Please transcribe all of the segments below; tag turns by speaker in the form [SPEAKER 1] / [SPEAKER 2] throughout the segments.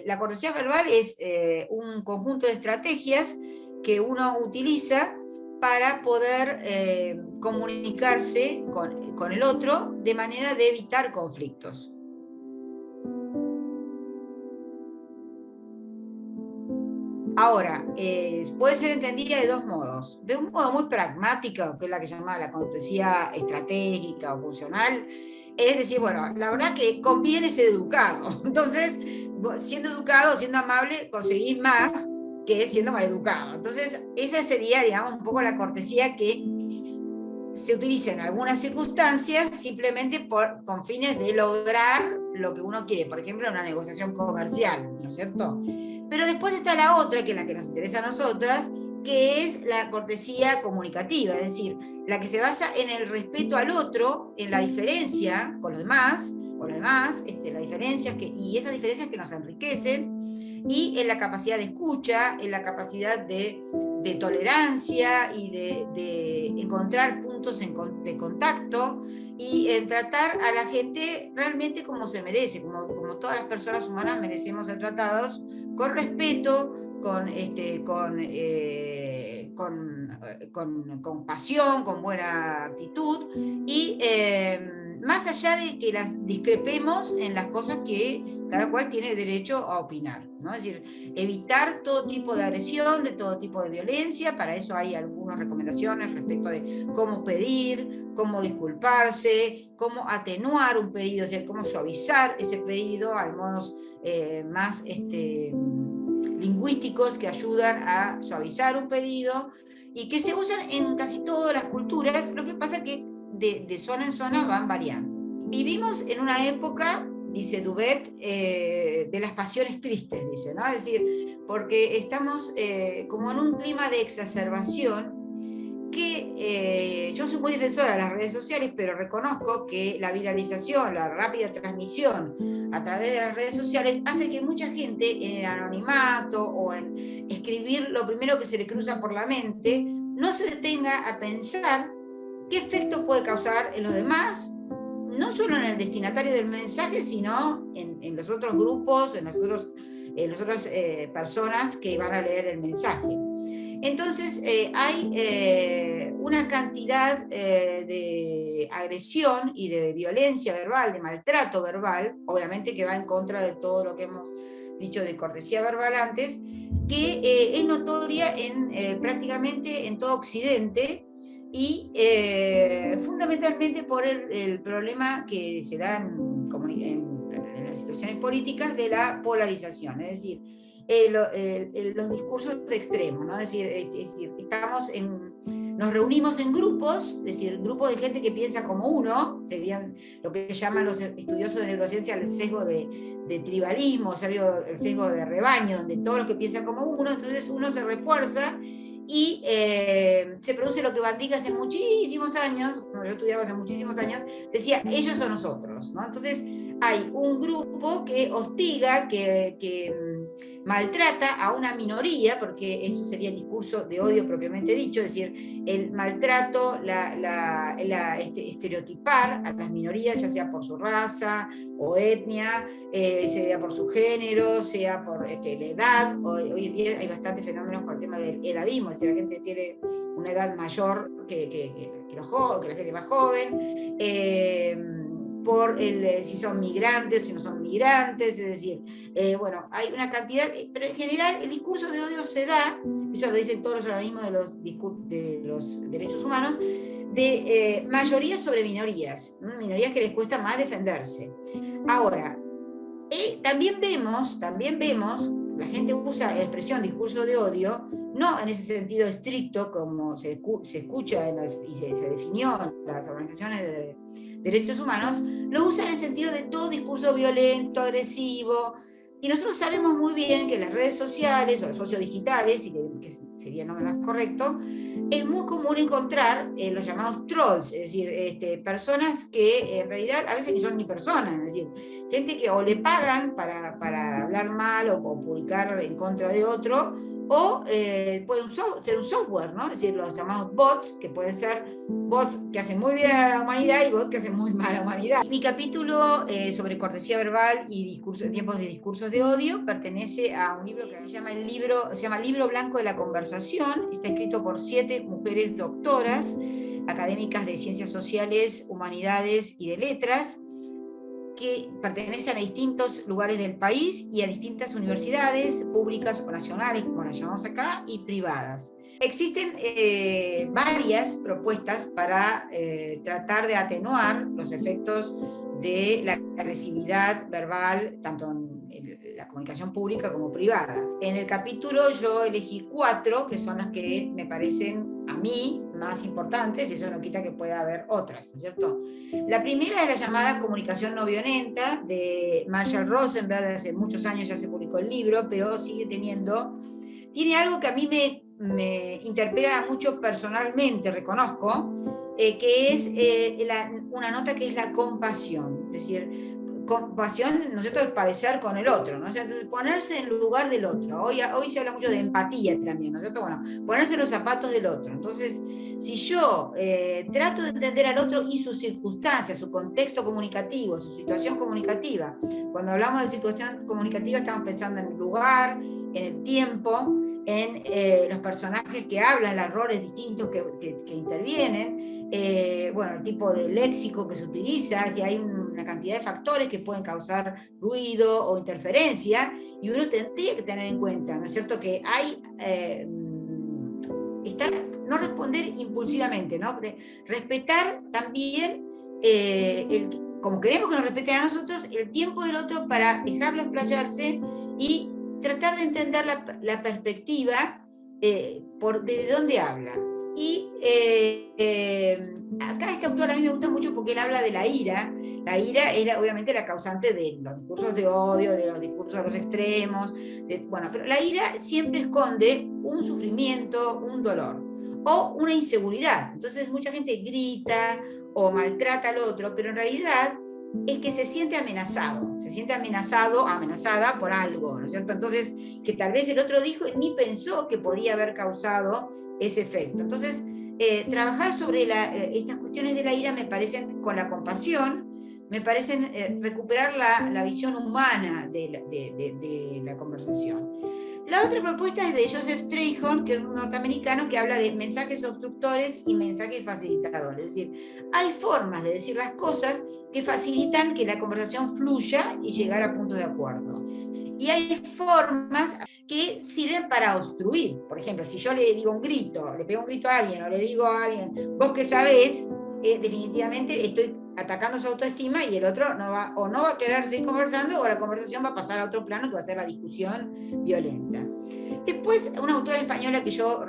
[SPEAKER 1] la cortesía verbal es un conjunto de estrategias que uno utiliza para poder comunicarse con el otro de manera de evitar conflictos. Ahora, puede ser entendida de dos modos. De un modo muy pragmático, que es la que se llama la cortesía estratégica o funcional, es decir, bueno, la verdad que conviene ser educado. Entonces, siendo educado, siendo amable, conseguís más que siendo maleducado. Entonces, esa sería, digamos, un poco la cortesía que se utiliza en algunas circunstancias simplemente con fines de lograr lo que uno quiere, por ejemplo, en una negociación comercial, ¿no es cierto? Pero después está la otra, que es la que nos interesa a nosotras, que es la cortesía comunicativa, es decir, la que se basa en el respeto al otro, en la diferencia con los demás, las diferencias y esas diferencias que nos enriquecen, y en la capacidad de escucha, en la capacidad de tolerancia y de encontrar puntos de contacto y en tratar a la gente realmente como se merece, como todas las personas humanas merecemos ser tratados con respeto, con pasión, con buena actitud y más allá de que las discrepemos en las cosas que cada cual tiene derecho a opinar, ¿no? Es decir, evitar todo tipo de agresión, de todo tipo de violencia. Para eso hay algunas recomendaciones respecto de cómo pedir, cómo disculparse, cómo atenuar un pedido, es decir, cómo suavizar ese pedido a modos más lingüísticos que ayudan a suavizar un pedido y que se usan en casi todas las culturas. Lo que pasa es que de zona en zona van variando. Vivimos en una época, dice Dubet, de las pasiones tristes, dice, ¿no? Es decir, porque estamos como en un clima de exacerbación que yo soy muy defensora de las redes sociales, pero reconozco que la viralización, la rápida transmisión a través de las redes sociales hace que mucha gente en el anonimato o en escribir lo primero que se le cruza por la mente no se detenga a pensar qué efecto puede causar en los demás, no solo en el destinatario del mensaje, sino en los otros grupos, en las otras personas que van a leer el mensaje. Entonces hay una cantidad de agresión y de violencia verbal, de maltrato verbal, obviamente que va en contra de todo lo que hemos dicho de cortesía verbal antes, que es notoria prácticamente en todo Occidente, y fundamentalmente por el problema que se da en las situaciones políticas de la polarización, es decir, los discursos de extremos, ¿no? Es decir, nos reunimos en grupos, es decir, grupos de gente que piensa como uno, serían lo que llaman los estudiosos de neurociencia el sesgo de tribalismo, el sesgo de rebaño, donde todos los que piensan como uno, entonces uno se refuerza y se produce lo que Van Dyck hace muchísimos años, como yo estudiaba hace muchísimos años, decía, ellos o nosotros, ¿no? Entonces hay un grupo que hostiga, que maltrata a una minoría, porque eso sería el discurso de odio propiamente dicho, es decir, el maltrato, estereotipar a las minorías, ya sea por su raza o etnia, sea por su género, sea por la edad. Hoy en día hay bastantes fenómenos con el tema del edadismo, es decir, la gente tiene una edad mayor que la gente más joven, por si son migrantes, si no son migrantes, es decir, bueno, hay una cantidad, pero en general el discurso de odio se da, eso lo dicen todos los organismos de los derechos humanos, de mayorías sobre minorías, minorías que les cuesta más defenderse. Ahora, también vemos, la gente usa la expresión discurso de odio, no en ese sentido estricto como se escucha y se definió en las organizaciones de derechos humanos, lo usa en el sentido de todo discurso violento, agresivo, y nosotros sabemos muy bien que las redes sociales o los sociodigitales, y que sería el nombre más correcto, es muy común encontrar los llamados trolls, es decir, personas que en realidad a veces ni son ni personas, es decir, gente que o le pagan para hablar mal o publicar en contra de otro, o puede ser un software, ¿no? Es decir, los llamados bots, que pueden ser bots que hacen muy bien a la humanidad y bots que hacen muy mal a la humanidad. Mi capítulo sobre cortesía verbal y tiempos de discursos de odio pertenece a un libro que se llama Libro Blanco de la Conversación. Está escrito por 7 mujeres doctoras, académicas de ciencias sociales, humanidades y de letras, que pertenecen a distintos lugares del país y a distintas universidades públicas o nacionales, como las llamamos acá, y privadas. Existen varias propuestas para tratar de atenuar los efectos de la agresividad verbal, tanto en la comunicación pública como privada. En el capítulo yo elegí 4, que son las que me parecen a mí más importantes, eso no quita que pueda haber otras, ¿no es cierto? La primera es la llamada comunicación no violenta, de Marshall Rosenberg. Hace muchos años ya se publicó el libro, pero tiene algo que a mí me interpela mucho personalmente, reconozco, que es una nota que es la compasión, es decir, compasión, ¿no es cierto?, es padecer con el otro, ¿no? Entonces, ponerse en lugar del otro. Hoy se habla mucho de empatía también, ¿no es cierto? Bueno, ponerse en los zapatos del otro. Entonces, si yo trato de entender al otro y sus circunstancias, su contexto comunicativo, su situación comunicativa, cuando hablamos de situación comunicativa estamos pensando en el lugar, en el tiempo, en los personajes que hablan, los roles distintos que intervienen, bueno, el tipo de léxico que se utiliza, si hay una cantidad de factores que pueden causar ruido o interferencia, y uno tendría que tener en cuenta, ¿no es cierto?, que hay no responder impulsivamente, ¿no? Respetar también, como queremos que nos respeten a nosotros, el tiempo del otro para dejarlo explayarse y tratar de entender la perspectiva desde dónde habla. Y acá este autor a mí me gusta mucho porque él habla de la ira. La ira es obviamente la causante de los discursos de odio, de los discursos de los extremos. Bueno, pero la ira siempre esconde un sufrimiento, un dolor o una inseguridad. Entonces mucha gente grita o maltrata al otro, pero en realidad es que se siente amenazado, amenazada por algo, ¿no es cierto? Entonces, que tal vez el otro dijo y ni pensó que podía haber causado ese efecto. Entonces, trabajar sobre estas cuestiones de la ira me parecen, con la compasión, me parecen recuperar la visión humana de la conversación. La otra propuesta es de Joseph Strayhorn, que es un norteamericano que habla de mensajes obstructores y mensajes facilitadores. Es decir, hay formas de decir las cosas que facilitan que la conversación fluya y llegar a puntos de acuerdo. Y hay formas que sirven para obstruir. Por ejemplo, si yo le digo un grito, le pego un grito a alguien o le digo a alguien, vos qué sabés, definitivamente estoy atacando su autoestima y el otro no va a querer seguir conversando, o la conversación va a pasar a otro plano que va a ser la discusión violenta. Después, una autora española que yo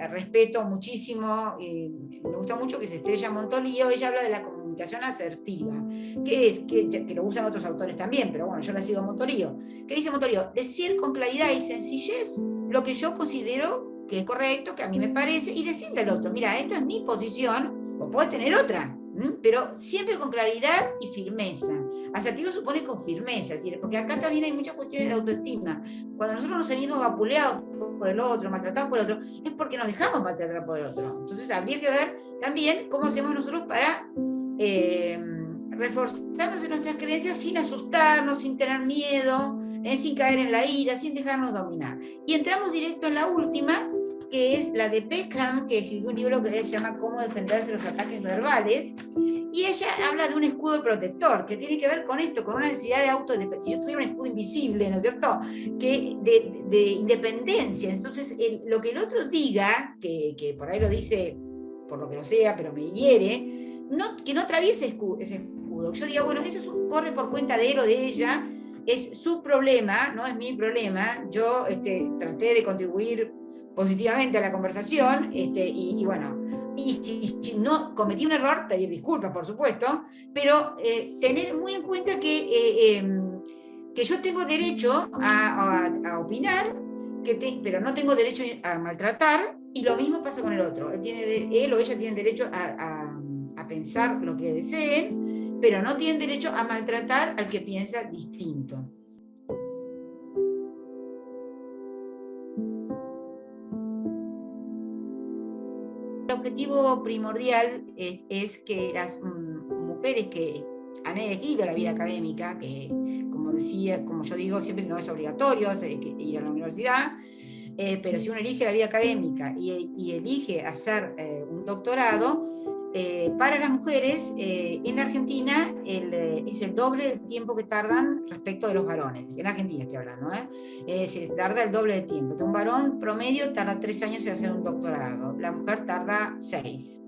[SPEAKER 1] respeto muchísimo, me gusta mucho, que es Estrella Montolío. Ella habla de la comunicación asertiva, que lo usan otros autores también, pero bueno, yo la sigo a Montolío. ¿Qué dice Montolío? Decir con claridad y sencillez lo que yo considero que es correcto, que a mí me parece, y decirle al otro, mira, esta es mi posición, o puedes tener otra, pero siempre con claridad y firmeza. Asertivo supone con firmeza, es decir, porque acá también hay muchas cuestiones de autoestima. Cuando nosotros nos sentimos vapuleados por el otro, maltratados por el otro, es porque nos dejamos maltratar por el otro. Entonces habría que ver también cómo hacemos nosotros para reforzarnos en nuestras creencias sin asustarnos, sin tener miedo, sin caer en la ira, sin dejarnos dominar. Y entramos directo en la última, que es la de Peckham, que escribió un libro que se llama Cómo defenderse de los ataques verbales, y ella habla de un escudo protector, que tiene que ver con esto, con una necesidad de autodefensa. Si yo tuviera un escudo invisible, ¿no es cierto?, de independencia, entonces lo que el otro diga, que por ahí lo dice por lo que lo sea, pero me hiere, que no atraviese ese escudo. Yo diga, bueno, esto corre por cuenta de él o de ella, es su problema, no es mi problema, yo traté de contribuir positivamente a la conversación, y bueno, y si no cometí un error, pedir disculpas, por supuesto, pero tener muy en cuenta que yo tengo derecho a opinar, pero no tengo derecho a maltratar, y lo mismo pasa con el otro. Él o ella tienen derecho a pensar lo que deseen, pero no tienen derecho a maltratar al que piensa distinto. El objetivo primordial es que las mujeres que han elegido la vida académica, que como yo digo, siempre no es obligatorio ir a la universidad, pero si uno elige la vida académica y elige hacer un doctorado, para las mujeres en la Argentina es el doble del tiempo que tardan respecto de los varones. En Argentina estoy hablando, se tarda el doble de tiempo. Un varón promedio tarda 3 años en hacer un doctorado, la mujer tarda 6.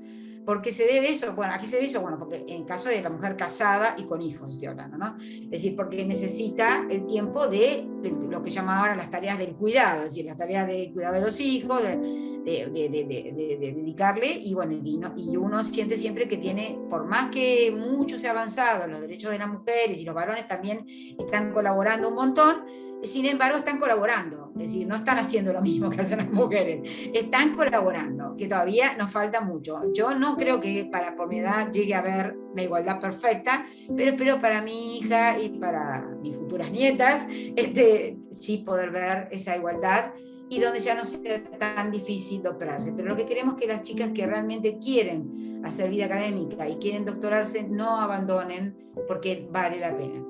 [SPEAKER 1] ¿Por qué se debe eso? Bueno, ¿a qué se debe eso? Bueno, porque en caso de la mujer casada y con hijos estoy hablando, ¿no? Es decir, porque necesita el tiempo de lo que llaman ahora las tareas del cuidado, es decir, las tareas del cuidado de los hijos, de dedicarle, y bueno, y uno siente siempre que tiene, por más que mucho se ha avanzado en los derechos de las mujeres, y los varones también están colaborando un montón, sin embargo están colaborando, es decir, no están haciendo lo mismo que hacen las mujeres, están colaborando, que todavía nos falta mucho. Yo no creo que por mi edad llegue a haber la igualdad perfecta, pero espero para mi hija y para mis futuras nietas sí poder ver esa igualdad, y donde ya no sea tan difícil doctorarse. Pero lo que queremos es que las chicas que realmente quieren hacer vida académica y quieren doctorarse no abandonen, porque vale la pena.